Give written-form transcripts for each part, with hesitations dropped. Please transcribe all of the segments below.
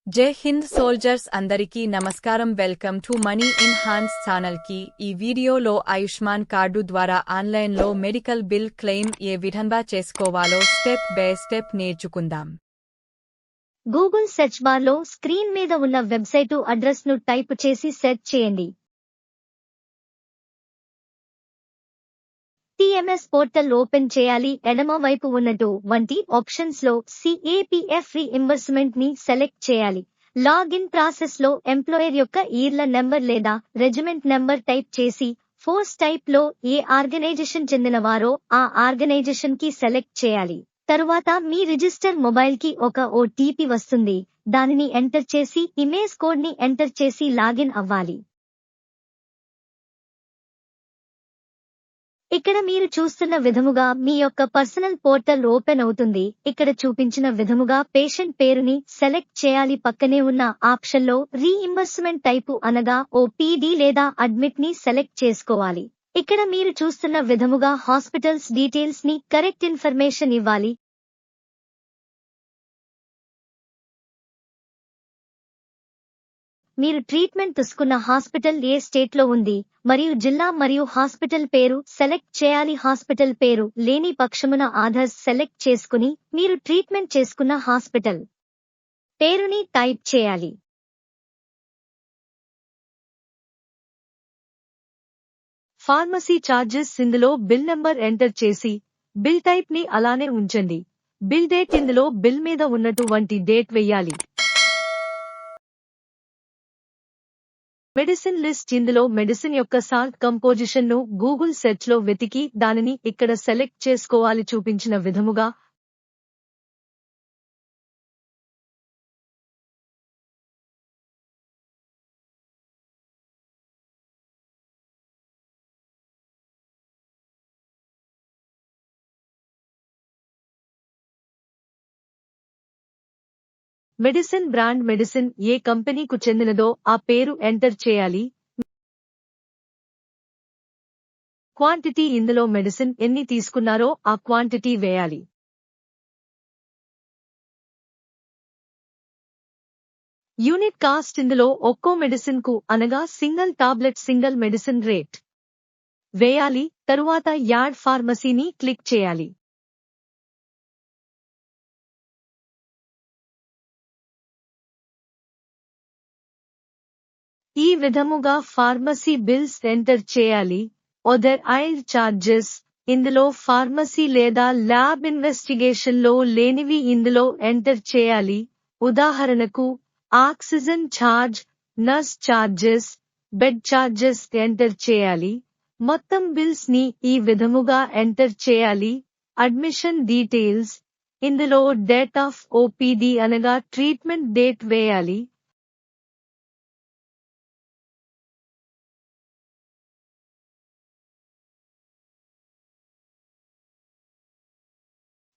జై హింద్ సోల్జర్స్ అందరికీ నమస్కారం. Welcome to money in hands channel కి. ఈ వీడియోలో ఆయుష్మాన్ కార్డు ద్వారా ఆన్లైన్లో మెడికల్ బిల్ క్లెయిమ్ ఏ విధంగా చేసుకోవాలో స్టెప్ బై స్టెప్ నేర్చుకుందాం. గూగుల్ సెర్చ్ బార్లో స్క్రీన్ మీద ఉన్న వెబ్సైటు అడ్రస్ ను టైప్ చేసి సెర్చ్ చేయండి. TMS పోర్టల్ ఓపెన్ చేయాలి. ఎడమ వైపు ఉన్నటువంటి ఆప్షన్స్ లో CAPF రీఇంబర్స్మెంట్ ని సెలెక్ట్ చేయాలి. లాగిన్ ప్రాసెస్ లో ఎంప్లాయర్ యొక్క ఇయర్ల నెంబర్ లేదా రెజిమెంట్ నెంబర్ టైప్ చేసి ఫోర్స్ టైప్ లో ఏ ఆర్గనైజేషన్ చెందినవారో ఆ ఆర్గనైజేషన్ కి సెలెక్ట్ చేయాలి. తరువాత మీ రిజిస్టర్ మొబైల్ కి ఒక OTP వస్తుంది. దానిని ఎంటర్ చేసి ఇమేజ్ కోడ్ ని ఎంటర్ చేసి లాగిన్ అవ్వాలి. ఇక్కడ మీరు చూస్తున్న విధముగా మీ యొక్క పర్సనల్ పోర్టల్ ఓపెన్ అవుతుంది. ఇక్కడ చూపించిన విధముగా పేషెంట్ పేరుని సెలెక్ట్ చేయాలి. పక్కనే ఉన్న ఆప్షన్ లో రీఇంబర్స్మెంట్ టైపు అనగా OPD లేదా అడ్మిట్ ని సెలెక్ట్ చేసుకోవాలి. ఇక్కడ మీరు చూస్తున్న విధముగా హాస్పిటల్స్ డీటెయిల్స్ ని కరెక్ట్ ఇన్ఫర్మేషన్ ఇవ్వాలి. మీరు ట్రీట్మెంట్ తీసుకున్న హాస్పిటల్ ఏ స్టేట్ లో ఉంది మరియు జిల్లా మరియు హాస్పిటల్ పేరు సెలెక్ట్ చేయాలి. హాస్పిటల్ పేరు లేని పక్షమున ఆధార్ సెలెక్ట్ చేసుకుని మీరు ట్రీట్మెంట్ చేసుకున్న హాస్పిటల్ పేరుని టైప్ చేయాలి. ఫార్మసీ ఛార్జెస్ ఇందులో బిల్ నంబర్ ఎంటర్ చేసి బిల్ టైప్ ని అలానే ఉంచండి. బిల్ డేట్ ఇందులో బిల్ మీద ఉన్నటువంటి డేట్ వెయ్యాలి. మెడిసిన్ లిస్ట్ ఇందులో మెడిసిన్ యొక్క సాల్ట్ కంపోజిషన్ ను గూగుల్ సెర్చ్ లో వెతికి దానిని ఇక్కడ సెలెక్ట్ చేసుకోవాలి చూపించిన విధముగా. మెడిసిన్ బ్రాండ్ మెడిసిన్ ఏ కంపెనీకు చెందినదో ఆ పేరు ఎంటర్ చేయాలి. క్వాంటిటీ ఇందులో మెడిసిన్ ఎన్ని తీసుకున్నారో ఆ క్వాంటిటీ వేయాలి. యూనిట్ కాస్ట్ ఇందులో ఒక్కో మెడిసిన్ కు అనగా single tablet single medicine rate వేయాలి. తరువాత యాడ్ ఫార్మసీని క్లిక్ చేయాలి. ఈ విధముగా ఫార్మసీ బిల్స్ ఎంటర్ చేయాలి. అదర్ ఐల్ చార్జెస్ ఇందులో ఫార్మసీ లేదా ల్యాబ్ ఇన్వెస్టిగేషన్ లో లేనివి ఇందులో ఎంటర్ చేయాలి. ఉదాహరణకు oxygen charge, nurse charges, bed charges enter చేయాలి. మొత్తం బిల్స్ ని ఈ విధముగా ఎంటర్ చేయాలి. అడ్మిషన్ డీటెయిల్స్ ఇందులో డేట్ ఆఫ్ OPD అనగా ట్రీట్మెంట్ డేట్ వేయాలి.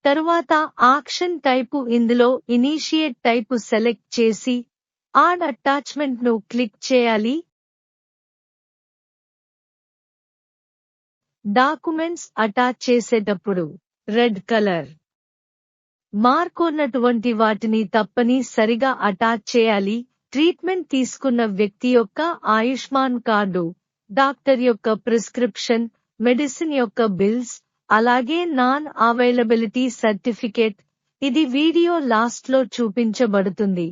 తరువాత ఆక్షన్ టైపు ఇందులో ఇనీషియేట్ టైపు సెలెక్ట్ చేసి యాడ్ అటాచ్మెంట్ ను క్లిక్ చేయాలి. డాక్యుమెంట్స్ అటాచ్ చేసేటప్పుడు రెడ్ కలర్ మార్క్ ఉన్నటువంటి వాటిని తప్పనిసరిగా అటాచ్ చేయాలి. ట్రీట్మెంట్ తీసుకున్న వ్యక్తి యొక్క ఆయుష్మాన్ కార్డు, డాక్టర్ యొక్క ప్రిస్క్రిప్షన్, మెడిసిన్ యొక్క బిల్స్, అలాగే నాన్ అవైలబిలిటీ సర్టిఫికేట్ ఇది వీడియో లాస్ట్ లో చూపించబడుతుంది.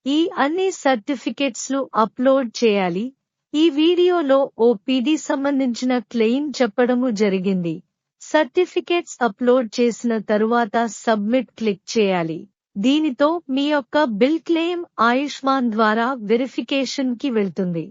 ఈ అన్ని సర్టిఫికేట్స్ లు అప్లోడ్ చేయాలి. ఈ వీడియోలో OPD సంబంధించిన క్లెయిమ్ చెప్పడము జరిగింది. సర్టిఫికేట్స్ అప్లోడ్ చేసిన తరువాత సబ్మిట్ క్లిక్ చేయాలి. దీనితో మీ యొక్క బిల్ క్లెయిమ్ ఆయుష్మాన్ ద్వారా వెరిఫికేషన్ కి వెళ్తుంది.